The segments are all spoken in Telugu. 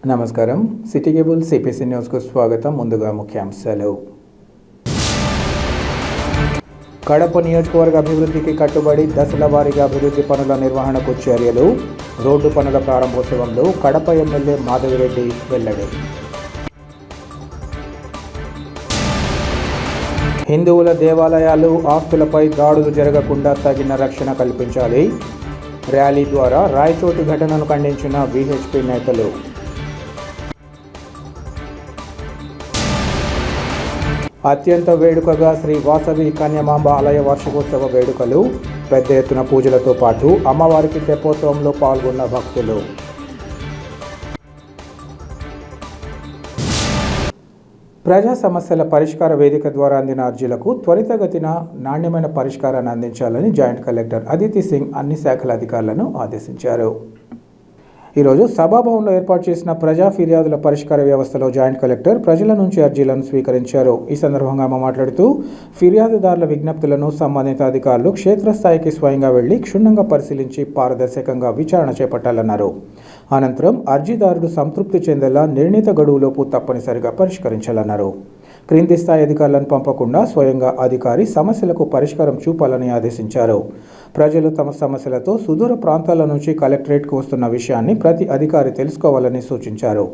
నమస్కారం. సిటీ కేబుల్ సిపిసి న్యూస్కు స్వాగతం. ముందుగా ముఖ్యాంశాలు. కడప నియోజకవర్గ అభివృద్ధికి కట్టుబడి దశల వారీగా అభివృద్ధి పనుల నిర్వహణకు చర్యలు. రోడ్డు పనుల ప్రారంభోత్సవంలో కడప ఎమ్మెల్యే మాధవిరెడ్డి వెల్లడి. హిందువుల దేవాలయాలు, ఆస్తులపై దాడులు జరగకుండా తగిన రక్షణ కల్పించాలి. ర్యాలీ ద్వారా రాయచోటి ఘటనను ఖండించిన విహెచ్పి నేతలు. అత్యంత వేడుకగా శ్రీ వాసవి కన్యమాంబ ఆలయ వార్షికోత్సవ వేడుకలు. పెద్ద ఎత్తున పూజలతో పాటు అమ్మవారికి తెప్పోత్సవంలో పాల్గొన్న భక్తులు. ప్రజా సమస్యల పరిష్కార వేదిక ద్వారా అందిన అర్జీలకు త్వరితగతిన నాణ్యమైన పరిష్కారాన్ని అందించాలని జాయింట్ కలెక్టర్ అదితి సింగ్ అన్ని శాఖల అధికారులను ఆదేశించారు. ఈరోజు సభాభవన్లో ఏర్పాటు చేసిన ప్రజా ఫిర్యాదుల పరిష్కార వ్యవస్థలో జాయింట్ కలెక్టర్ ప్రజల నుంచి అర్జీలను స్వీకరించారు. ఈ సందర్భంగా ఆమె మాట్లాడుతూ ఫిర్యాదుదారుల విజ్ఞప్తులను సంబంధిత అధికారులు క్షేత్రస్థాయికి స్వయంగా వెళ్లి క్షుణ్ణంగా పరిశీలించి పారదర్శకంగా విచారణ చేపట్టాలన్నారు. అనంతరం అర్జీదారుడు సంతృప్తి చెందేలా నిర్ణీత గడువులోపు తప్పనిసరిగా పరిష్కరించాలన్నారు. క్రింది స్థాయి అధికారులను పంపకుండా స్వయంగా అధికారి సమస్యలకు పరిష్కారం చూపాలని ఆదేశించారు. ప్రజలు తమ సమస్యలతో సుదూర ప్రాంతాల నుంచి కలెక్టరేట్కు వస్తున్న విషయాన్ని ప్రతి అధికారి తెలుసుకోవాలని సూచించారు.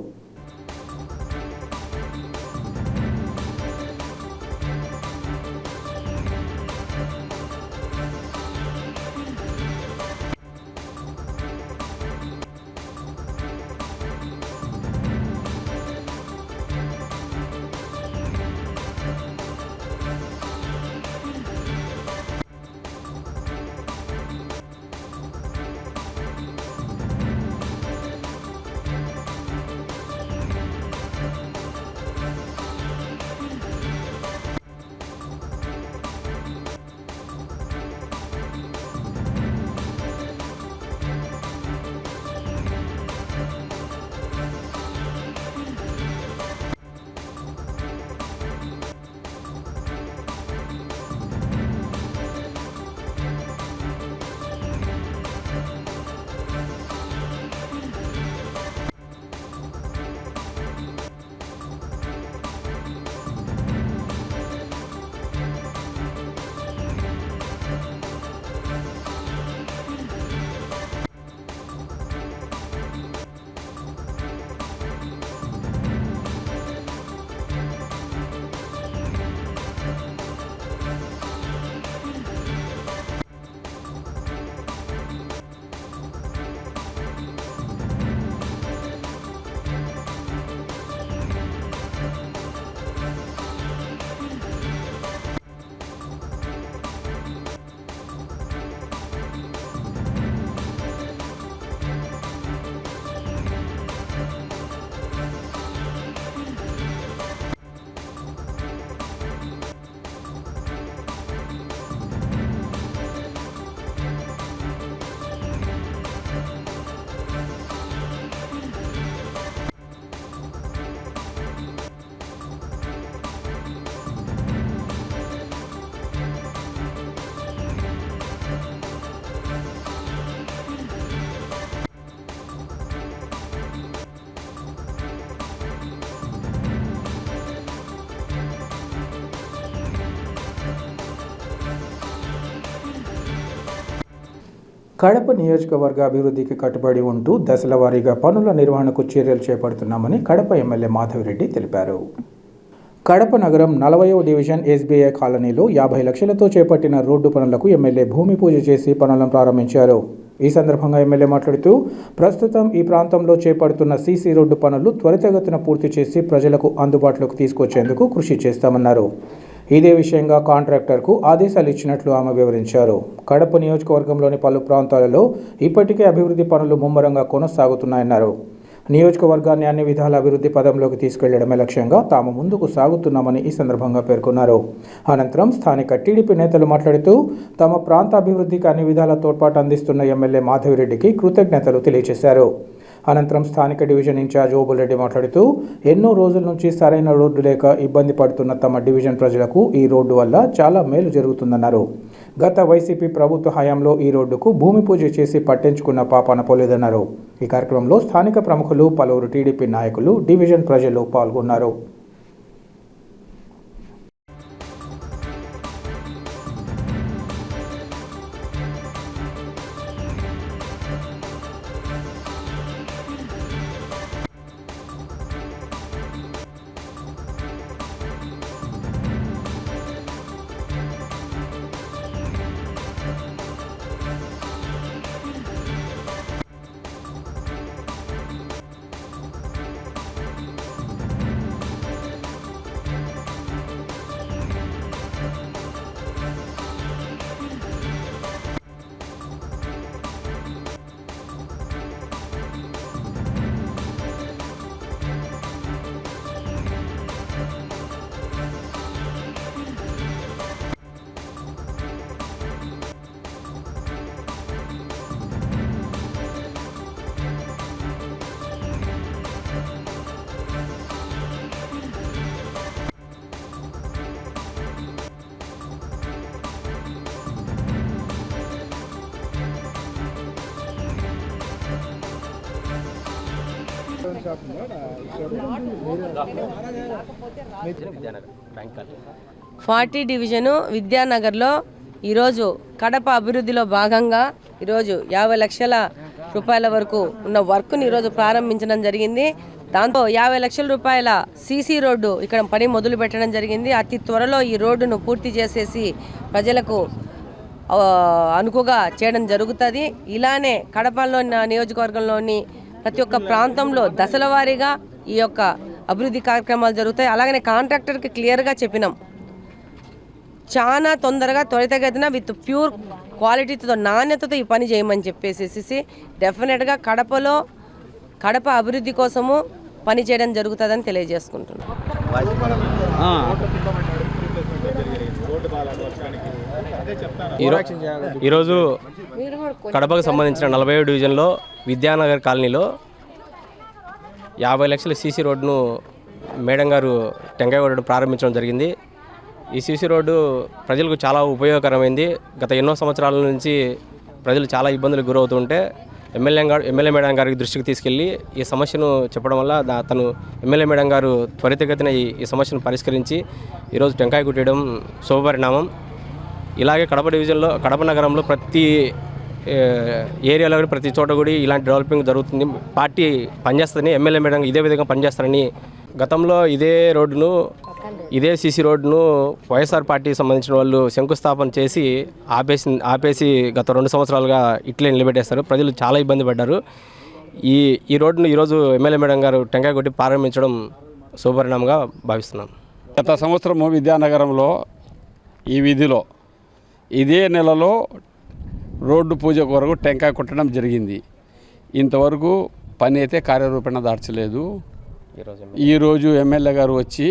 కడప నియోజకవర్గ అభివృద్ధికి కట్టుబడి ఉంటూ దశల వారీగా పనుల నిర్వహణకు చర్యలు చేపడుతున్నామని కడప ఎమ్మెల్యే మాధవిరెడ్డి తెలిపారు. కడప నగరం 40వ డివిజన్ ఎస్బీఐ కాలనీలో 50 లక్షలతో చేపట్టిన రోడ్డు పనులకు ఎమ్మెల్యే భూమి పూజ చేసి పనులను ప్రారంభించారు. ఈ సందర్భంగా ఎమ్మెల్యే మాట్లాడుతూ ప్రస్తుతం ఈ ప్రాంతంలో చేపడుతున్న సీసీ రోడ్డు పనులు త్వరితగతిన పూర్తి చేసి ప్రజలకు అందుబాటులోకి తీసుకొచ్చేందుకు కృషి చేస్తామన్నారు. ఇదే విషయంగా కాంట్రాక్టర్కు ఆదేశాలు ఇచ్చినట్లు ఆమె వివరించారు. కడప నియోజకవర్గంలోని పలు ప్రాంతాలలో ఇప్పటికే అభివృద్ధి పనులు ముమ్మరంగా కొనసాగుతున్నాయన్నారు. నియోజకవర్గాన్ని అన్ని విధాల అభివృద్ధి పదంలోకి తీసుకెళ్లడమే లక్ష్యంగా తాము ముందుకు సాగుతున్నామని ఈ సందర్భంగా పేర్కొన్నారు. అనంతరం స్థానిక టీడీపీ నేతలు మాట్లాడుతూ తమ ప్రాంత అభివృద్ధికి అన్ని విధాల తోడ్పాటు అందిస్తున్న ఎమ్మెల్యే మాధవిరెడ్డికి కృతజ్ఞతలు తెలియజేశారు. అనంతరం స్థానిక డివిజన్ ఇన్ఛార్జ్ ఓబుల్రెడ్డి మాట్లాడుతూ ఎన్నో రోజుల నుంచి సరైన రోడ్డు లేక ఇబ్బంది పడుతున్న తమ డివిజన్ ప్రజలకు ఈ రోడ్డు వల్ల చాలా మేలు జరుగుతుందన్నారు. గత వైసీపీ ప్రభుత్వ హయాంలో ఈ రోడ్డుకు భూమి పూజ చేసి పట్టించుకున్న పాపాన పోలేదన్నారు. ఈ కార్యక్రమంలో స్థానిక ప్రముఖులు, పలువురు టీడీపీ నాయకులు, డివిజన్ ప్రజలు పాల్గొన్నారు. ఫార్టీ డివిజను విద్యానగర్లో ఈరోజు కడప అభివృద్ధిలో భాగంగా ఈరోజు 50 లక్షల రూపాయల వరకు ఉన్న వర్క్ను ఈరోజు ప్రారంభించడం జరిగింది. దాంతో 50 లక్షల రూపాయల సీసీ రోడ్డు ఇక్కడ పని మొదలు పెట్టడం జరిగింది. అతి త్వరలో ఈ రోడ్డును పూర్తి చేసేసి ప్రజలకు అనుకుగా చేయడం జరుగుతుంది. ఇలానే కడపలో నియోజకవర్గంలోని ప్రతి ఒక్క ప్రాంతంలో దశల వారీగా ఈ యొక్క అభివృద్ధి కార్యక్రమాలు జరుగుతాయి. అలాగనే కాంట్రాక్టర్కి క్లియర్గా చెప్పినాం, చాలా తొందరగా త్వరితగతిన విత్ ప్యూర్ క్వాలిటీతో, నాణ్యతతో ఈ పని చేయమని చెప్పేసి డెఫినెట్గా కడప అభివృద్ధి కోసము పని చేయడం జరుగుతుందని తెలియజేసుకుంటున్నాం. ఈరోజు కడపకు సంబంధించిన 47 డివిజన్లో విద్యానగర్ కాలనీలో 50 లక్షల సీసీ రోడ్డును మేడం గారు టెంకాయ కొట్టడం ప్రారంభించడం జరిగింది. ఈ సీసీ రోడ్డు ప్రజలకు చాలా ఉపయోగకరమైంది. గత ఎన్నో సంవత్సరాల నుంచి ప్రజలు చాలా ఇబ్బందులకు గురవుతుంటే ఎమ్మెల్యే మేడం గారికి దృష్టికి తీసుకెళ్ళి ఈ సమస్యను చెప్పడం వల్ల తను ఎమ్మెల్యే మేడం గారు త్వరితగతిన ఈ సమస్యను పరిష్కరించి ఈరోజు టెంకాయ కొట్టడం శుభపరిణామం. ఇలాగే కడప నగరంలో ప్రతి ఏరియాలో కూడా ప్రతి చోట కూడా ఇలాంటి డెవలపింగ్ జరుగుతుంది. పార్టీ పనిచేస్తుందని ఎమ్మెల్యే మేడం ఇదే విధంగా పనిచేస్తారని గతంలో ఇదే సీసీ రోడ్డును వైఎస్ఆర్ పార్టీకి సంబంధించిన వాళ్ళు శంకుస్థాపన చేసి ఆపేసి గత 2 సంవత్సరాలుగా ఇట్లే నిలబెట్టేస్తారు. ప్రజలు చాలా ఇబ్బంది పడ్డారు. ఈ రోడ్డును ఈరోజు ఎమ్మెల్యే మేడం గారు టెంకాయ కొట్టి ప్రారంభించడం శుభపరిణామంగా భావిస్తున్నాం. గత సంవత్సరము విద్యానగరంలో ఈ వీధిలో ఇదే నెలలో రోడ్డు పూజ కొరకు టెంకాయ కొట్టడం జరిగింది. ఇంతవరకు పని అయితే కార్యరూపణ దాల్చలేదు. ఈరోజు ఎమ్మెల్యే గారు వచ్చి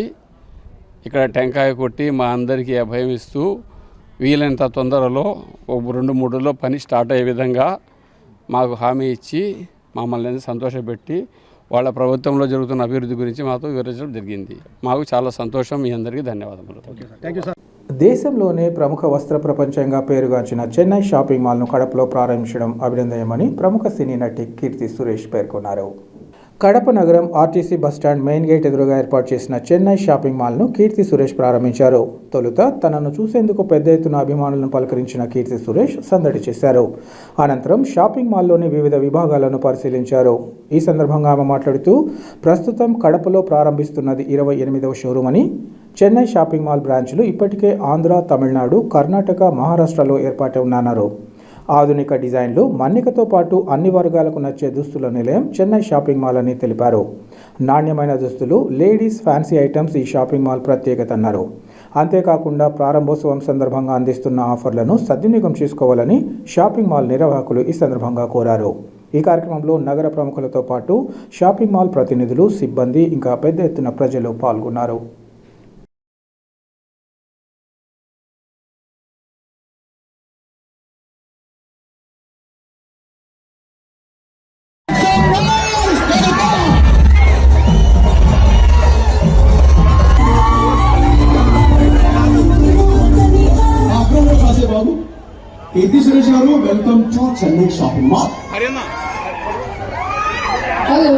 ఇక్కడ టెంకాయ కొట్టి మా అందరికీ అభయం ఇస్తూ వీలైనంత తొందరలో 2-3 రోజుల్లో పని స్టార్ట్ అయ్యే విధంగా మాకు హామీ ఇచ్చి మమ్మల్ని సంతోషపెట్టి వాళ్ళ ప్రభుత్వంలో జరుగుతున్న అభివృద్ధి గురించి మాతో వివరించడం జరిగింది. మాకు చాలా సంతోషం. మీ అందరికీ ధన్యవాదములు. దేశంలోనే ప్రముఖ వస్త్ర ప్రపంచంగా పేరుగాంచిన చెన్నై షాపింగ్ మాల్ను కడపలో ప్రారంభించడం అభినందనీయమని ప్రముఖ సినీ నటి కీర్తి సురేష్ పేర్కొన్నారు. కడప నగరం ఆర్టీసీ బస్టాండ్ మెయిన్ గేట్ ఎదురుగా ఏర్పాటు చేసిన చెన్నై షాపింగ్ మాల్ను కీర్తి సురేష్ ప్రారంభించారు. తొలుత తనను చూసేందుకు పెద్ద ఎత్తున అభిమానులను పలకరించిన కీర్తి సురేష్ సందడి చేశారు. అనంతరం షాపింగ్ మాల్లోని వివిధ విభాగాలను పరిశీలించారు. ఈ సందర్భంగా ఆమె మాట్లాడుతూ, ప్రస్తుతం కడపలో ప్రారంభిస్తున్నది 28వ షోరూమ్ అని, చెన్నై షాపింగ్ మాల్ బ్రాంచ్లు ఇప్పటికే ఆంధ్ర, తమిళనాడు, కర్ణాటక, మహారాష్ట్రలో ఏర్పాటు ఉన్నాయన్నారు. ఆధునిక డిజైన్లు, మన్నికతో పాటు అన్ని వర్గాలకు నచ్చే దుస్తుల నిలయం చెన్నై షాపింగ్ మాల్ అని తెలిపారు. నాణ్యమైన దుస్తులు, లేడీస్ ఫ్యాన్సీ ఐటమ్స్ ఈ షాపింగ్ మాల్ ప్రత్యేకత అన్నారు. అంతేకాకుండా ప్రారంభోత్సవం సందర్భంగా అందిస్తున్న ఆఫర్లను సద్వినియోగం చేసుకోవాలని షాపింగ్ మాల్ నిర్వాహకులు ఈ సందర్భంగా కోరారు. ఈ కార్యక్రమంలో నగర ప్రముఖులతో పాటు షాపింగ్ మాల్ ప్రతినిధులు, సిబ్బంది, ఇంకా పెద్ద ఎత్తున ప్రజలు పాల్గొన్నారు. బాబు కీర్తి సురేష్ గారు welcome to Chennai shopping mall. Hello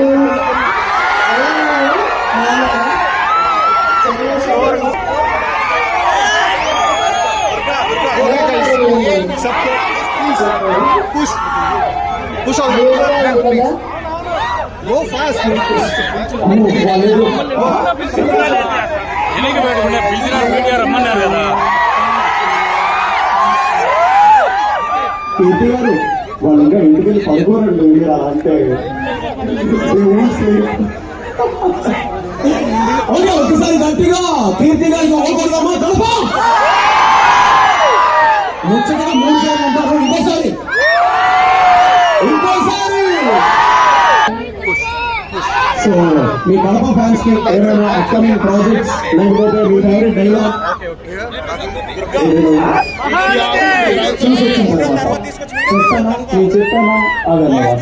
Keerthy గారు వాళ్ళు ఇంకా ఇంటికి వెళ్ళి పడుకోరండి, మీరు అలా అంటే అవునా? ఒకసారి గట్టిగా కీర్తి గారికి ఓడగొడదామా? కడప ముచ్చటగా 3 సార్లు అంటారు. ఇంకోసారి సో మీ కడప ఫ్యాన్స్ కి ఏమైనా అప్కమింగ్ ప్రాజెక్ట్స్ లేకపోతే మీ ఫేవరెట్ డైలాగ్ చూసి వచ్చిన తర్వాత చెప్తానా? నేను చెప్పానా అదన్నమాట.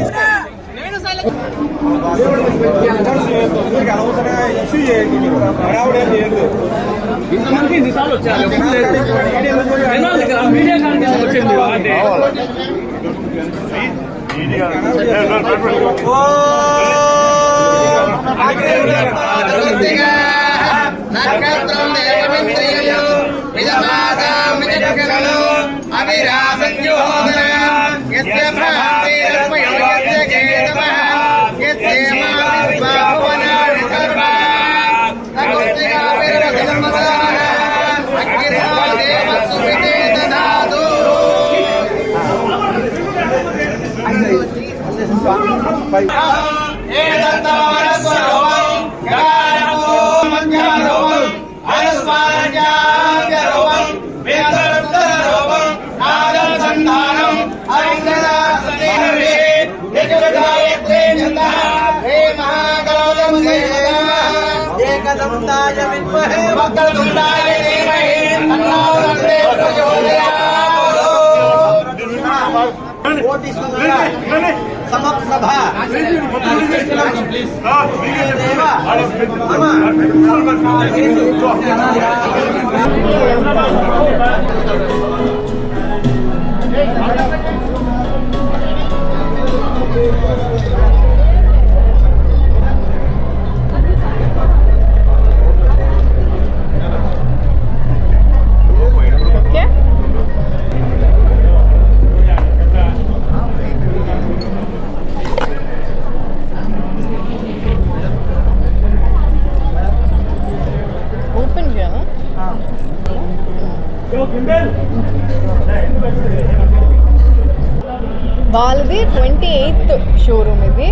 వాళ్ళది 28th షోరూమ్ ఇది.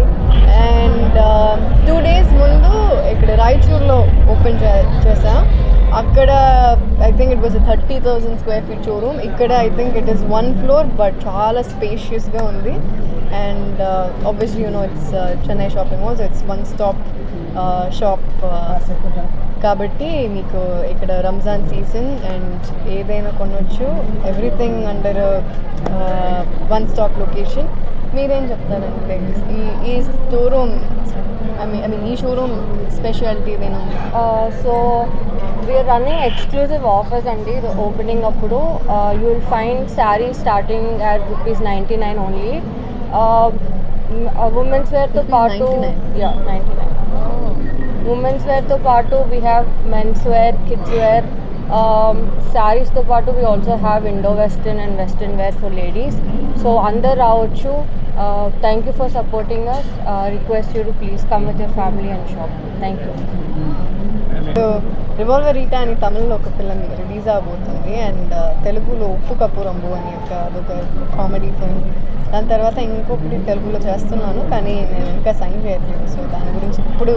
అండ్ 2 days ముందు ఇక్కడ రాయచూర్లో ఓపెన్ చేసాం. అక్కడ I think it was 30,000 square feet showroom. ఇక్కడ I think it is 1 floor but చాలా స్పేషియస్గా ఉంది. And obviously it's Chennai shopping mall, so it's 1-stop shop కాబట్టి మీకు ఇక్కడ రంజాన్ సీజన్ అండ్ ఏదైనా కొనవచ్చు. Everything under 1-stop location. మీరేం చెప్తారండి ఈ షోరూమ్ ఈ షోరూమ్ స్పెషాలిటీ ఏదైనా? So we are running exclusive offers అండి. ఓపెనింగ్ అప్పుడు you will find sari starting at ₹99 only. Women's వేర్తో పాటు 99. ఉమెన్స్ వేర్తో పాటు we have men's wear, kids wear, శారీస్తో పాటు we also have Indo western and western wear for ladies. So అందరు రావచ్చు. Thank you for supporting us. Request you to please come with your family and shop. Thank you. Revolver Rita అని తమిళ్లో ఒక ఫిల్మ్ రిలీజ్ అవబోతుంది అండ్ తెలుగులో ఉప్పు కప్పు రంబు అని అదొక కామెడీ ఫిల్మ్. దాని తర్వాత ఇంకొకటి తెలుగులో చేస్తున్నాను కానీ నేను ఇంకా సైన్ చేయట్లేదు. సో దాని గురించి ఇప్పుడు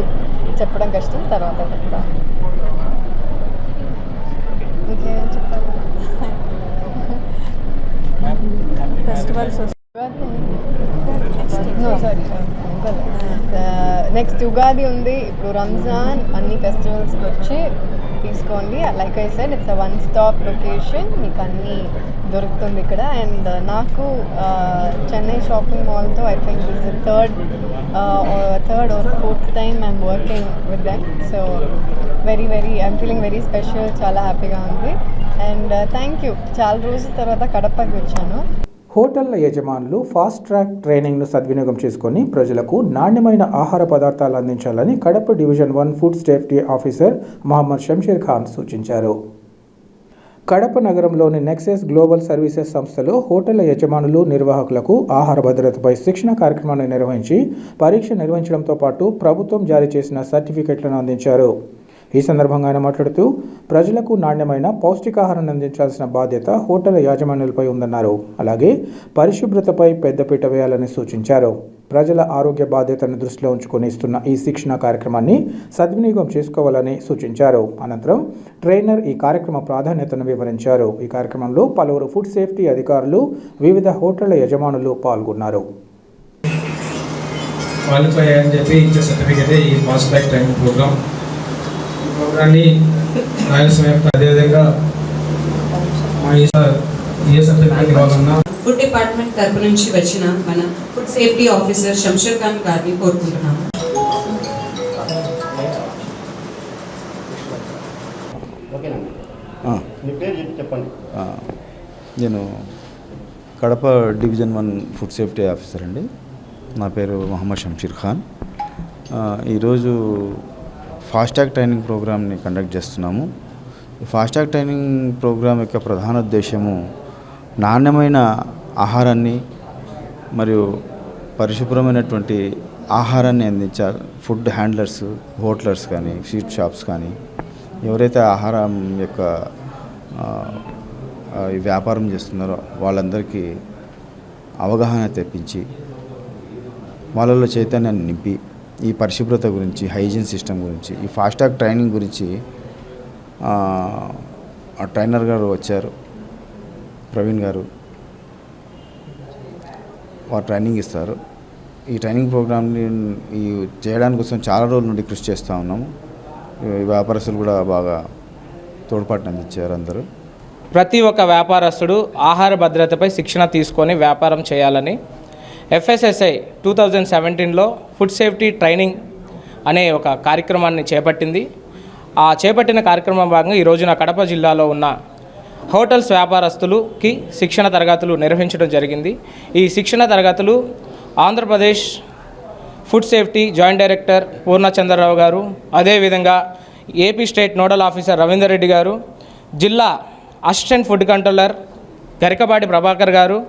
చెప్పడం కష్టం, తర్వాత చెప్తాను. ఇంకేం చెప్పాలి? ఫెస్టివల్స్ నెక్స్ట్ ఉగాది ఉంది, ఇప్పుడు రంజాన్, అన్ని ఫెస్టివల్స్కి వచ్చి తీసుకోండి. Like I said it's 1-stop location, మీకు అన్నీ దొరుకుతుంది ఇక్కడ. అండ్ నాకు చెన్నై షాపింగ్ మాల్తో I think this the third or fourth time I'm working with them. So I'm feeling very special, చాలా హ్యాపీగా ఉంది. And thank you. చాలా రోజుల తర్వాత కడపకి వచ్చాను. హోటళ్ల యజమానులు ఫాస్ట్ ట్రాక్ ట్రైనింగ్ను సద్వినియోగం చేసుకొని ప్రజలకు నాణ్యమైన ఆహార పదార్థాలు అందించాలని Kadapa division 1 food safety officer Mohammed Shamsheer Khan సూచించారు. కడప నగరంలోని నెక్సెస్ గ్లోబల్ సర్వీసెస్ సంస్థలో హోటళ్ల యజమానులు, నిర్వాహకులకు ఆహార భద్రతపై శిక్షణ కార్యక్రమాన్ని నిర్వహించి పరీక్ష నిర్వహించడంతో పాటు ప్రభుత్వం జారీ చేసిన సర్టిఫికెట్లను అందించారు. ఈ సందర్భంగా ఆయన మాట్లాడుతూ ప్రజలకు నాణ్యమైన పౌష్టికాహారాన్ని అందించాల్సిన బాధ్యత హోటళ్ల యాజమాన్యాలపై ఉందన్నారు. అలాగే పరిశుభ్రతపై పెద్దపీట వేయాలని సూచించారు. ప్రజల ఆరోగ్య బాధ్యతను దృష్టిలో ఉంచుకొని ఇస్తున్న ఈ శిక్షణ కార్యక్రమాన్ని సద్వినియోగం చేసుకోవాలని సూచించారు. అనంతరం ట్రైనర్ ఈ కార్యక్రమ ప్రాధాన్యతను వివరించారు. ఈ కార్యక్రమంలో పలువురు ఫుడ్ సేఫ్టీ అధికారులు, వివిధ హోటళ్ల యజమానులు పాల్గొన్నారు. క్వాలిఫై అని చెప్పి ఇచ్చే సర్టిఫికేట్ ఈ ఫాస్ట్ ట్రాక్ ట్రైనింగ్ ప్రోగ్రామ్ని రాయలసీమ అదేవిధంగా మా ఏ సర్టిఫికేట్ ఇవ్వాలన్నా ఫుడ్ డిపార్ట్మెంట్ తరపు నుంచి వచ్చిన మన food safety officer Shamsher Khan గారిని కోరుకుంటున్నాము. నేను Kadapa division 1 food safety officer అండి. నా పేరు మహమ్మద్ షంషీర్ ఖాన్. ఈరోజు ఫాస్టాగ్ ట్రైనింగ్ ప్రోగ్రామ్ని కండక్ట్ చేస్తున్నాము. ఈ ఫాస్టాగ్ ట్రైనింగ్ ప్రోగ్రామ్ యొక్క ప్రధాన ఉద్దేశము నాణ్యమైన ఆహారాన్ని మరియు పరిశుభ్రమైనటువంటి ఆహారాన్ని అందించాలి. ఫుడ్ హ్యాండ్లర్స్, హోటలర్స్ కానీ, స్వీట్ షాప్స్ కానీ ఎవరైతే ఆహారం యొక్క వ్యాపారం చేస్తున్నారో వాళ్ళందరికీ అవగాహన తెప్పించి వాళ్ళలో చైతన్యాన్ని నింపి ఈ పరిశుభ్రత గురించి, హైజీన్ సిస్టమ్ గురించి, ఈ ఫాస్టాగ్ ట్రైనింగ్ గురించి ఆ ట్రైనర్ గారు వచ్చారు, ప్రవీణ్ గారు. వారు ట్రైనింగ్ ఇస్తారు. ఈ ట్రైనింగ్ ప్రోగ్రామ్ని చేయడానికి కోసం చాలా రోజుల నుండి కృషి చేస్తూ ఉన్నాము. ఈ వ్యాపారస్తులు కూడా బాగా తోడ్పాటును అందించారు. అందరూ ప్రతి ఒక్క వ్యాపారస్తుడు ఆహార భద్రతపై శిక్షణ తీసుకొని వ్యాపారం చేయాలని FSSAI 2017లో ఫుడ్ సేఫ్టీ ట్రైనింగ్ అనే ఒక కార్యక్రమాన్ని చేపట్టింది. ఆ చేపట్టిన కార్యక్రమం భాగంగా ఈ రోజున కడప జిల్లాలో ఉన్న హోటల్స్ వ్యాపారస్తులకి శిక్షణ తరగతులు నిర్వహించడం జరిగింది. ఈ శిక్షణ తరగతులు Andhra Pradesh food safety joint director Purnachandrarao గారు, అదేవిధంగా AP state nodal officer Ravinder Reddy గారు, జిల్లా assistant food controller Garikapati Prabhakar గారు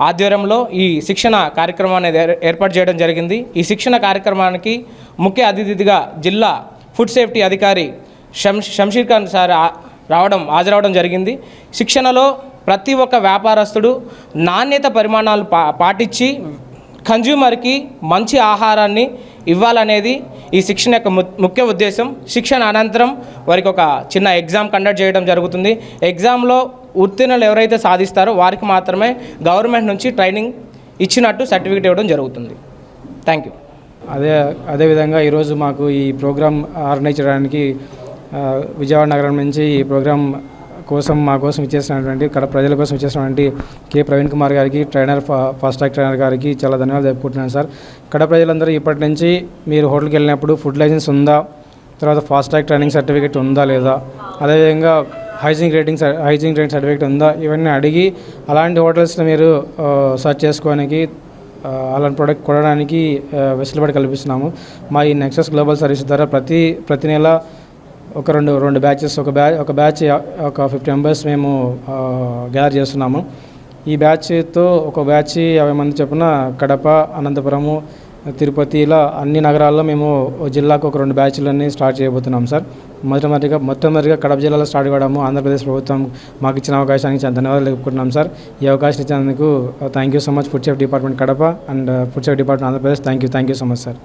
ఆధ్వర్యంలో ఈ శిక్షణ కార్యక్రమాన్ని ఏర్పాటు చేయడం జరిగింది. ఈ శిక్షణ కార్యక్రమానికి ముఖ్య అతిథిగా జిల్లా ఫుడ్ సేఫ్టీ అధికారి షంషీర్ ఖాన్ సార్ హాజరవడం జరిగింది. శిక్షణలో ప్రతి ఒక్క వ్యాపారస్తుడు నాణ్యత పరిమాణాలు పాటించి కన్జ్యూమర్కి మంచి ఆహారాన్ని ఇవ్వాలనేది ఈ శిక్షణ యొక్క ముఖ్య ఉద్దేశం. శిక్షణ అనంతరం వారికి ఒక చిన్న ఎగ్జామ్ కండక్ట్ చేయడం జరుగుతుంది. ఎగ్జామ్లో ఉత్తీర్ణులు ఎవరైతే సాధిస్తారో వారికి మాత్రమే గవర్నమెంట్ నుంచి ట్రైనింగ్ ఇచ్చినట్టు సర్టిఫికేట్ ఇవ్వడం జరుగుతుంది. Thank you. అదేవిధంగా ఈరోజు మాకు ఈ ప్రోగ్రాం ఆర్గనైజ్ చేయడానికి విజయవాడ నగరం నుంచి ఈ ప్రోగ్రాం కోసం మా కోసం ఇచ్చేసినటువంటి ప్రజల కోసం ఇచ్చేసినటువంటి కె ప్రవీణ్ కుమార్ గారికి, ట్రైనర్ ఫాస్ట్ ట్రాక్ ట్రైనర్ గారికి చాలా ధన్యవాదాలు చెప్పుకుంటున్నాను సార్. ప్రజలందరూ ఇప్పటి నుంచి మీరు హోటల్కి వెళ్ళినప్పుడు ఫుడ్ లైసెన్స్ ఉందా, తర్వాత ఫాస్ట్ ట్రాక్ ట్రైనింగ్ సర్టిఫికేట్ ఉందా లేదా, అదేవిధంగా హైజీన్ రేటింగ్ సర్టిఫికేట్ ఉందా, ఇవన్నీ అడిగి అలాంటి హోటల్స్ని మీరు సర్చ్ చేసుకోవడానికి, అలాంటి ప్రోడక్ట్ కొనడానికి వెసులుబాటు కల్పిస్తున్నాము. మా ఈ నెక్సెస్ గ్లోబల్ సర్వీస్ ద్వారా ప్రతి నెల ఒక రెండు బ్యాచెస్, ఒక బ్యాచ్ ఒక 50 మెంబర్స్ మేము గ్యాదర్ చేస్తున్నాము. ఈ బ్యాచ్తో ఒక బ్యాచ్ 50 మంది చొప్పున కడప, అనంతపురము, తిరుపతి ఇలా అన్ని నగరాల్లో మేము జిల్లాకు ఒక 2 బ్యాచ్లన్నీ స్టార్ట్ చేయబోతున్నాం సార్. మొట్టమొదటిగా కడప జిల్లాలో స్టార్ట్ కావడము ఆంధ్రప్రదేశ్ ప్రభుత్వం మాకు ఇచ్చిన అవకాశానికి చాలా ధన్యవాదాలు చెప్పుకుంటున్నాం సార్. ఈ అవకాశం ఇచ్చినందుకు thank you so much food safety department Kadapa and food safety department Andhra Pradesh. Thank you so much sir.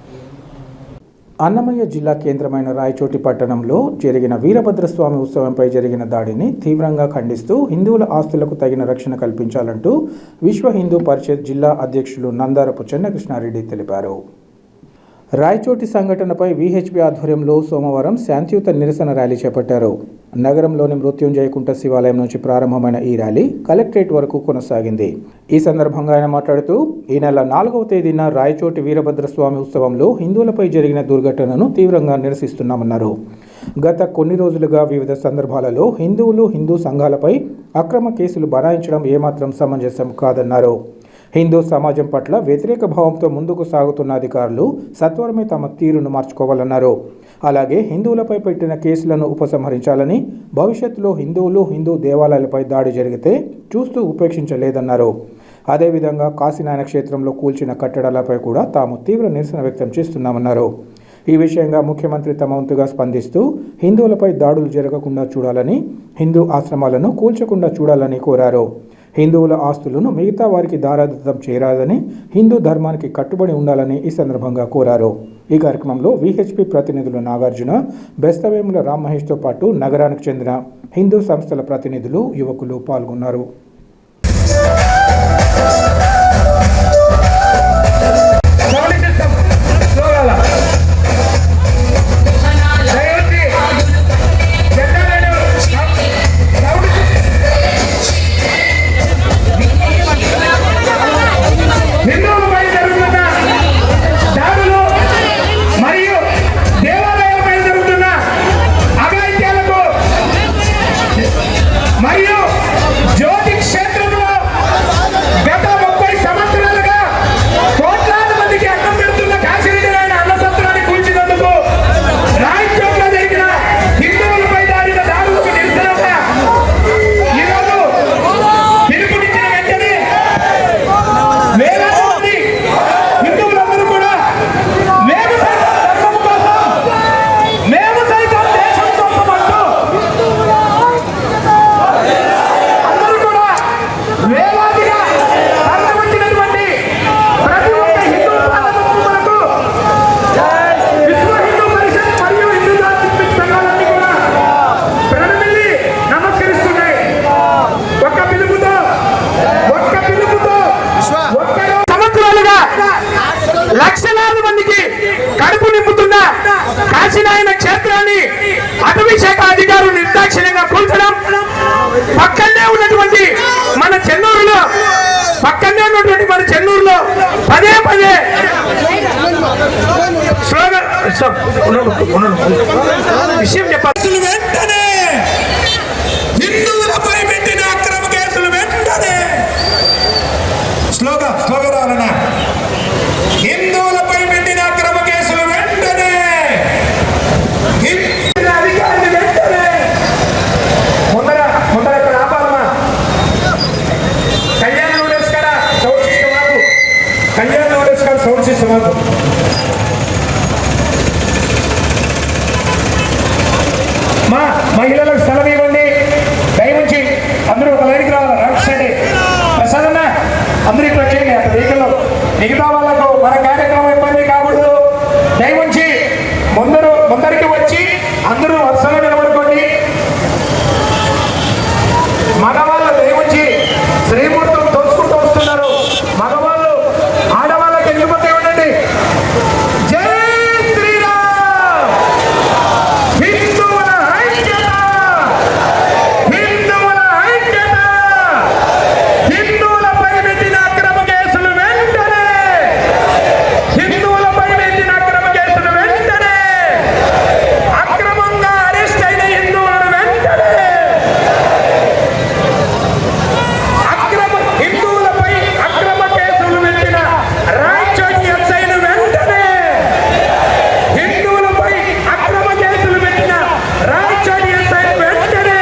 Annamayya జిల్లా కేంద్రమైన రాయచోటి పట్టణంలో జరిగిన వీరభద్రస్వామి ఉత్సవంపై జరిగిన దాడిని తీవ్రంగా ఖండిస్తూ హిందువుల ఆస్తులకు తగిన రక్షణ కల్పించాలంటూ విశ్వ హిందూ పరిషత్ జిల్లా అధ్యక్షులు నందారపు చెన్నకృష్ణారెడ్డి తెలిపారు. రాయచోటి సంఘటనపై విహెచ్పి ఆధ్వర్యంలో సోమవారం శాంతియుత నిరసన ర్యాలీ చేపట్టారు. నగరంలోని మృత్యుంజయకుంట శివాలయం నుంచి ప్రారంభమైన ఈ ర్యాలీ కలెక్టరేట్ వరకు కొనసాగింది. ఈ సందర్భంగా ఆయన మాట్లాడుతూ ఈ నెల 4వ తేదీన రాయచోటి వీరభద్రస్వామి ఉత్సవంలో హిందువులపై జరిగిన దుర్ఘటనను తీవ్రంగా నిరసిస్తున్నామన్నారు. గత కొన్ని రోజులుగా వివిధ సందర్భాలలో హిందూ సంఘాలపై అక్రమ కేసులు బనాయించడం ఏమాత్రం సమంజసం కాదన్నారు. హిందూ సమాజం పట్ల వ్యతిరేక భావంతో ముందుకు సాగుతున్న అధికారులు సత్వరమే తమ తీరును మార్చుకోవాలన్నారు. అలాగే హిందువులపై పెట్టిన కేసులను ఉపసంహరించాలని, భవిష్యత్తులో హిందూ దేవాలయాలపై దాడి జరిగితే చూస్తూ ఉపేక్షించలేదన్నారు. అదేవిధంగా కాశీనాయన క్షేత్రంలో కూల్చిన కట్టడాలపై కూడా తాము తీవ్ర నిరసన వ్యక్తం చేస్తున్నామన్నారు. ఈ విషయంగా ముఖ్యమంత్రి తమ వంతుగా స్పందిస్తూ హిందువులపై దాడులు జరగకుండా చూడాలని, హిందూ ఆశ్రమాలను కూల్చకుండా చూడాలని కోరారు. హిందువుల ఆస్తులను మిగతా వారికి దారాదత్తం చేయరాదని, హిందూ ధర్మానికి కట్టుబడి ఉండాలని ఈ సందర్భంగా కోరారు. ఈ కార్యక్రమంలో విహెచ్పి ప్రతినిధులు నాగార్జున, బెస్తవేముల రామ్మహేష్తో పాటు నగరానికి చెందిన హిందూ సంస్థల ప్రతినిధులు, యువకులు పాల్గొన్నారు. లక్షలాది మందికి కడుపు నింపుతున్న కాశీనాయన క్షేత్రాన్ని అటవీ శాఖ అధికారులు నిర్దాక్షిణ్యంగా కూల్చడం, పక్కనే ఉన్నటువంటి మన చెన్నూరులో పదే విషయం చెప్పాలి. వెంటనే హిందువులపై పెట్టిన అక్రమ కేసులు వెంటనే స్లోగన్ రావాలన్నా, హిందువులపై పెట్టిన అక్రమ కేసులు వెంటనే, అధికారులు వెంటనే ముందర ఇక్కడ ఆపాలమ్మా. కళ్యాణ్ నోటీస్ కాడ సౌండ్ సిస్టమ్ ఆపు. మా మహిళలకు స్థలం ఇవ్వండి దయవుంచి. అందరూ ఒక లైన్కి రావాలి. రాక్షండి ప్రసాద్ అన్న, అందరూ ఇట్లా వచ్చేయండి. అక్కడ వెహికల్లో మిగతా వాళ్ళకు మన కార్యక్రమం ఇబ్బంది కాకూడదు. దయవుంచి ముందరికి వచ్చి అందరూ వరుసలో నిలబడుకోండి. మగవాళ్ళు దయవుంచి శ్రీమూర్తులు తోసుకుంటూ వస్తున్నారు. మగవాళ్ళు ఆడవాళ్ళకి వెళ్ళిపోతే ఉండండి. జై శ్రీరామ్. హిందువుల ఐక్యత, హిందువుల ఐక్యత. హిందువులపై పెట్టిన అక్రమ కేసులు వెంటనే, హిందువులపై పెట్టిన అక్రమ కేసులు వెంటనే, అక్రమంగా అరెస్ట్ అయిన హిందువులను వెంటనే, హిందువులపై అక్రమ కేసులు పెట్టిన రాయచోటి ఎస్ఐను వెంటనే, హిందువులపై అక్రమ కేసులు పెట్టిన రాయచోటి ఎస్ఐను వెంటనే.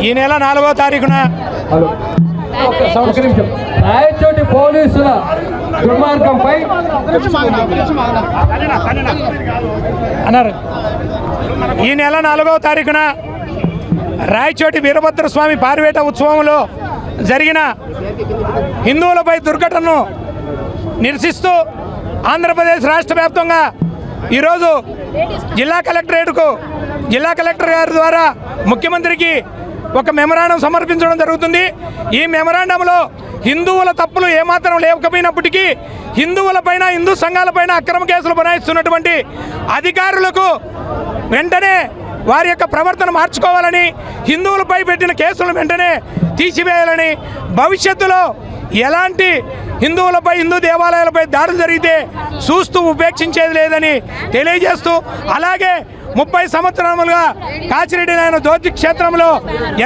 ఈ నెల 4వ తారీఖున రాయచోటి పోలీసుల దుర్మార్గంపై అన్నారు. ఈ నెల 4వ తారీఖున రాయచోటి వీరభద్రస్వామి పారివేట ఉత్సవంలో జరిగిన హిందువులపై దుర్ఘటనను నిరసిస్తూ ఆంధ్రప్రదేశ్ రాష్ట్ర వ్యాప్తంగా ఈరోజు జిల్లా కలెక్టర్ గారి ద్వారా ముఖ్యమంత్రికి ఒక మెమరాండం సమర్పించడం జరుగుతుంది. ఈ మెమరాండంలో హిందువుల తప్పులు ఏమాత్రం లేకపోయినప్పటికీ హిందువులపైన, హిందూ సంఘాలపైన అక్రమ కేసులు బనాయిస్తున్నటువంటి అధికారులకు వెంటనే వారి యొక్క ప్రవర్తన మార్చుకోవాలని, హిందువులపై పెట్టిన కేసులను వెంటనే తీసివేయాలని, భవిష్యత్తులో ఎలాంటి హిందువులపై, హిందూ దేవాలయాలపై దాడులు జరిగితే చూస్తూ ఉపేక్షించేది లేదని తెలియజేస్తూ, అలాగే 30 సంవత్సరాలుగా కాచిరెడ్డి నాయన జ్యోతి క్షేత్రంలో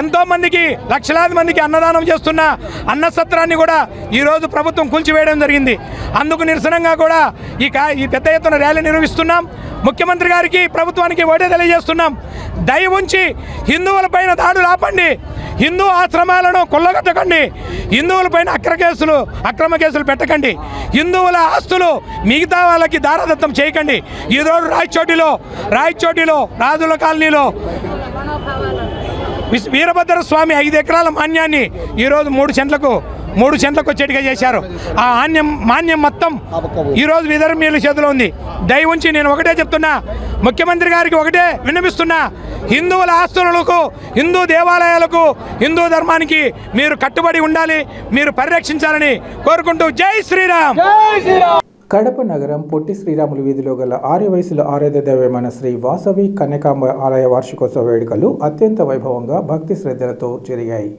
ఎంతోమందికి, లక్షలాది మందికి అన్నదానం చేస్తున్న అన్నసత్రాన్ని కూడా ఈరోజు ప్రభుత్వం కూల్చివేయడం జరిగింది. అందుకు నిరసనగా కూడా ఈ పెద్ద ఎత్తున ర్యాలీ నిర్వహిస్తున్నాం. ముఖ్యమంత్రి గారికి, ప్రభుత్వానికి ఒకటే తెలియజేస్తున్నాం, దయ ఉంచి హిందువులపైన దాడులు ఆపండి, హిందూ ఆశ్రమాలను కొల్లగొట్టకండి, హిందువులపైన అక్రమ కేసులు పెట్టకండి, హిందువుల ఆస్తులు మిగతా వాళ్ళకి దారాదత్తం చేయకండి. ఈరోజు రాయచోటిలో రాజుల కాలనీలో వీరభద్ర స్వామి 5 ఎకరాల మాన్యాన్ని ఈరోజు 3 సెంట్లకు వచ్చేట్టుగా చేశారు. ఆ మాన్యం మొత్తం ఈరోజు విధర్మీయుల చేతిలో ఉంది. దయ ఉంచి నేను ఒకటే చెప్తున్నా, ముఖ్యమంత్రి గారికి ఒకటే విన్నవిస్తున్నా, హిందువుల ఆస్తులకు, హిందూ దేవాలయాలకు, హిందూ ధర్మానికి మీరు కట్టుబడి ఉండాలి, మీరు పరిరక్షించాలని కోరుకుంటూ జై శ్రీరామ్. కడప నగరం పొట్టి శ్రీరాములు వీధిలో గల ఆర్యవయసుల ఆరాధ్య దైవమైన శ్రీ వాసవి కన్యకాంబ ఆలయ వార్షికోత్సవ వేడుకలు అత్యంత వైభవంగా భక్తి శ్రద్ధలతో జరిగాయి.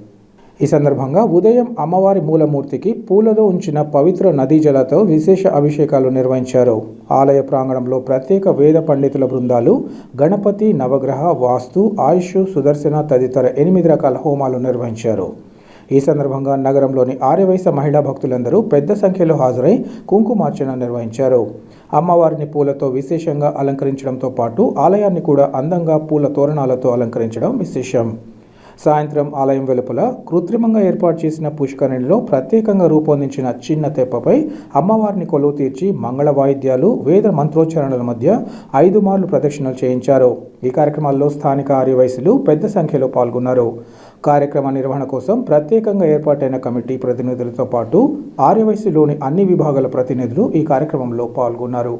ఈ సందర్భంగా ఉదయం అమ్మవారి మూలమూర్తికి పూలలో ఉంచిన పవిత్ర నదీ జలాలతో విశేష అభిషేకాలు నిర్వహించారు. ఆలయ ప్రాంగణంలో ప్రత్యేక వేద పండితుల బృందాలు గణపతి, నవగ్రహ, వాస్తు, ఆయుష్, సుదర్శన తదితర 8 రకాల హోమాలు నిర్వహించారు. ఈ సందర్భంగా నగరంలోని ఆర్యవైశ్య మహిళా భక్తులందరూ పెద్ద సంఖ్యలో హాజరై కుంకుమార్చన నిర్వహించారు. అమ్మవారిని పూలతో విశేషంగా అలంకరించడంతో పాటు ఆలయాన్ని కూడా అందంగా పూల తోరణాలతో అలంకరించడం విశేషం. సాయంత్రం ఆలయం వెలుపల కృత్రిమంగా ఏర్పాటు చేసిన పుష్కరిణిలో ప్రత్యేకంగా రూపొందించిన చిన్న తెప్పపై అమ్మవారిని కొలువు తీర్చి మంగళ వాయిద్యాలు, వేద మంత్రోచ్చారణల మధ్య 5 మార్లు ప్రదక్షిణలు చేయించారు. ఈ కార్యక్రమాల్లో స్థానిక ఆర్యవైశ్యులు పెద్ద సంఖ్యలో పాల్గొన్నారు. కార్యక్రమ నిర్వహణ కోసం ప్రత్యేకంగా ఏర్పాటైన కమిటీ ప్రతినిధులతో పాటు ఆర్యవైశ్యలోని అన్ని విభాగాల ప్రతినిధులు ఈ కార్యక్రమంలో పాల్గొన్నారు.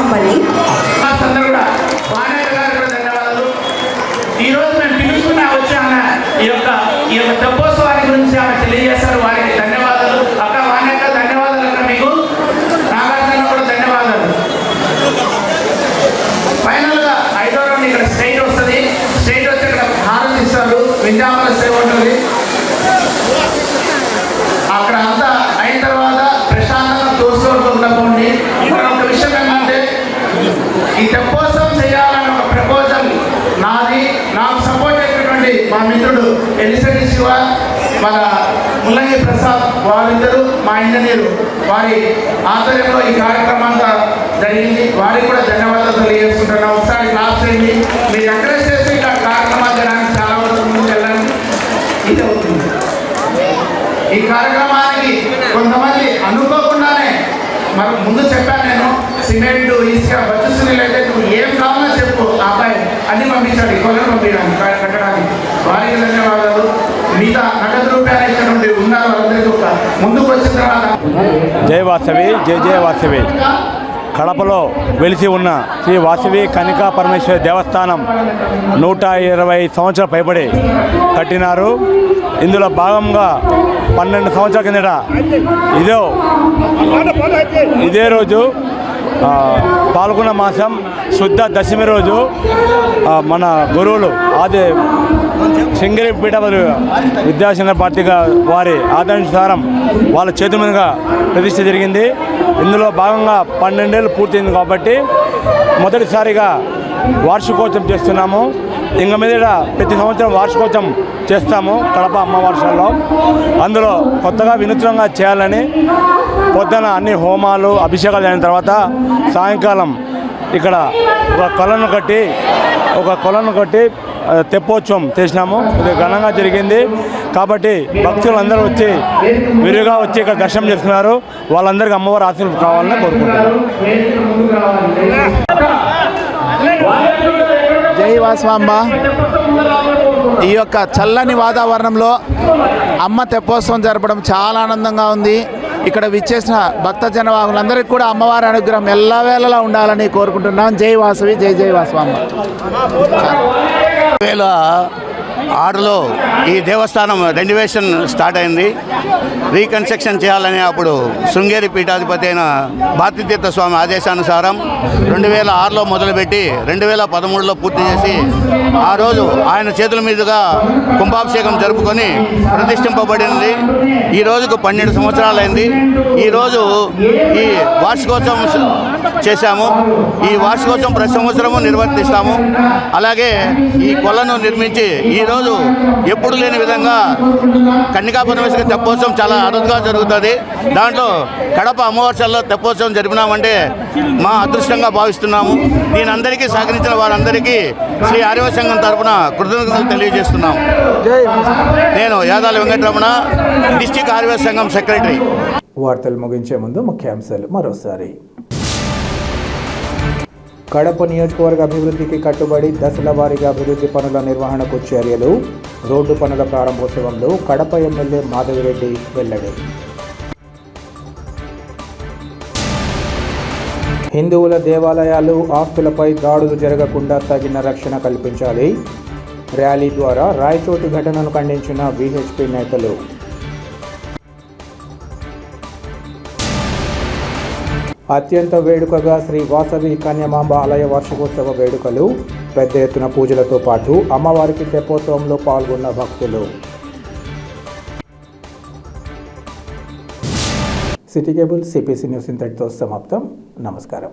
కంపెనీ. ఈరోజు మేము పిలుచుకుని వచ్చాము. ఈ యొక్క తెప్పోత్సవాన్ని గురించి ఆమె తెలియజేశారు. వారికి ధన్యవాదాలు అక్క. వాణ్యక ధన్యవాదాలు అక్క. మీకు నాగార్జున కూడా ధన్యవాదాలు. ఫైనల్గా 5వ రౌండ్ ఇక్కడ స్ట్రైట్ వస్తుంది. స్ట్రైట్ వచ్చి ఇక్కడ హారతి ఇస్తారు. వింజామల సేవ ఉంటుంది. అక్కడ అంతా అయిన తర్వాత ప్రశాంతంగా తోసుకోవడం ఉండకండి. ఇక్కడ ఒక విషయం ఏంటంటే ఈ తెప్పోత్సవం చేయాలని ఒక ప్రపోజల్ నాది. నాకు సపోర్ట్ అయినటువంటి మా మిత్రుడు ఎలిసెట్టి శివ, మన ముల్లంగి ప్రసాద్, వారిద్దరు మా ఇంజనీరు, వారి ఆధ్వర్యంలో ఈ కార్యక్రమంగా జరిగింది. వారికి కూడా ధన్యవాదాలు తెలియజేసుకుంటున్నాం. ఒకసారి క్లాస్ చేయండి. మీరు ఎంకరేజ్ చేస్తే ఇక్కడ కార్యక్రమాలు జరగడానికి చాలా వరకు ముందుకు వెళ్ళండి. ఇది అవుతుంది. ఈ కార్యక్రమానికి కొంతమంది అనుకోకుండానే మరి ముందు చెప్పాను నేను, సిమెంట్, ఇసుక, బచ్చు సునీలు అయితే నువ్వు ఏం కావాలో చెప్పు, అబ్బాయి అన్ని పంపించాడు. ఈ కొలను పంపించడానికి కట్టడానికి. వారికి ధన్యవాదాలు. మిగతా నగదు రూపాయలు ఇచ్చినటువంటి ఉన్నారు వాళ్ళందరికీ ఒక ముందుకు వచ్చిన తర్వాత జై వాసవి, జై జయ వాసవి. కడపలో వెలిసి ఉన్న శ్రీ వాసవి కనికా పరమేశ్వరి దేవస్థానం 120 సంవత్సరాలు పైబడి కట్టినారు. ఇందులో భాగంగా 12 సంవత్సరాల కిందట ఇదే రోజు పాల్గొన మాసం శుద్ధ దశమి రోజు మన గురువులు ఆది సింగరి పీఠ విద్యాశంకర భారతి వారి ఆదేశానుసారం వాళ్ళ చేతుల మీదుగా ప్రతిష్ఠ జరిగింది. ఇందులో భాగంగా 12 ఏళ్ళు పూర్తయింది కాబట్టి మొదటిసారిగా వార్షికోత్సవం చేస్తున్నాము. ఇంక మీదట ప్రతి సంవత్సరం వార్షికోత్సవం చేస్తాము కడప అమ్మవార్షాల్లో. అందులో కొత్తగా వినూత్నంగా చేయాలని పొద్దున అన్ని హోమాలు అభిషేకాలు అయిన తర్వాత సాయంకాలం ఇక్కడ ఒక కొలను కట్టి తెప్పోత్సవం చేసినాము. ఇది ఘనంగా జరిగింది కాబట్టి భక్తులు అందరూ వచ్చి విరిగా వచ్చి ఇక్కడ దర్శనం చేసుకున్నారు. వాళ్ళందరికీ అమ్మవారి ఆశీర్వాదం కావాలని కోరుకుంటున్నారు. జై వాసవాంబ. ఈ యొక్క చల్లని వాతావరణంలో అమ్మ తెప్పోత్సవం జరపడం చాలా ఆనందంగా ఉంది. ఇక్కడ విచ్చేసిన భక్తజన వాహులందరికీ కూడా అమ్మవారి అనుగ్రహం ఎల్లవేళలా ఉండాలని కోరుకుంటున్నాం. జై వాసవి, జై జై వాసవాంబ. 2006లో ఈ దేవస్థానం రెన్యువేషన్ స్టార్ట్ అయింది. రీకన్స్ట్రక్షన్ చేయాలని అప్పుడు శృంగేరి పీఠాధిపతి అయిన భారతీతీర్థ స్వామి ఆదేశానుసారం 2006లో మొదలుపెట్టి 2013లో పూర్తి చేసి ఆ రోజు ఆయన చేతుల మీదుగా కుంభాభిషేకం జరుపుకొని ప్రతిష్ఠింపబడింది. ఈ రోజుకు 12 సంవత్సరాలైంది. ఈరోజు ఈ వార్షికోత్సవం చేశాము. ఈ వార్షికోత్సవం ప్రతి సంవత్సరము నిర్వర్తిస్తాము. అలాగే ఈ కొలను నిర్మించి ఈరోజు ఎప్పుడు లేని విధంగా కన్నికా పరమేశ్వరి తెప్పోత్సవం చాలా అరుదుగా జరుగుతుంది. దాంట్లో కడప అమ్మవార్షాల్లో తెప్పోత్సవం జరిపినామంటే మా అదృష్టంగా భావిస్తున్నాము. దీని అందరికీ సహకరించిన వారందరికీ శ్రీ ఆర్యవ సంఘం తరఫున కృతజ్ఞతలు తెలియజేస్తున్నాము. నేను యాదాల వెంకటరమణ, డిస్టిక్ ఆర్యవ సంఘం సెక్రటరీ. వార్తలు ముగించే ముందు ముఖ్యాంశాలు మరోసారి. కడప నియోజకవర్గ అభివృద్ధికి కట్టుబడి దశల వారీగా అభివృద్ధి పనుల నిర్వహణకు చర్యలు. రోడ్డు పనుల ప్రారంభోత్సవంలో కడప ఎమ్మెల్యే మాధవిరెడ్డి వెల్లడి. హిందువుల దేవాలయాలు, ఆస్తులపై దాడులు జరగకుండా తగిన రక్షణ కల్పించాలి. ర్యాలీ ద్వారా రాయచోటి ఘటనను ఖండించిన విహెచ్పి నేతలు. అత్యంత వేడుకగా శ్రీ వాసవి కన్యమాంబ ఆలయ వార్షికోత్సవ వేడుకలు. పెద్ద ఎత్తున పూజలతో పాటు అమ్మవారికి తెప్పోత్సవంలో పాల్గొన్న భక్తులు. సిటీ కేబుల్ సిపిసి న్యూస్ ఇంతటితో సమాప్తం. నమస్కారం.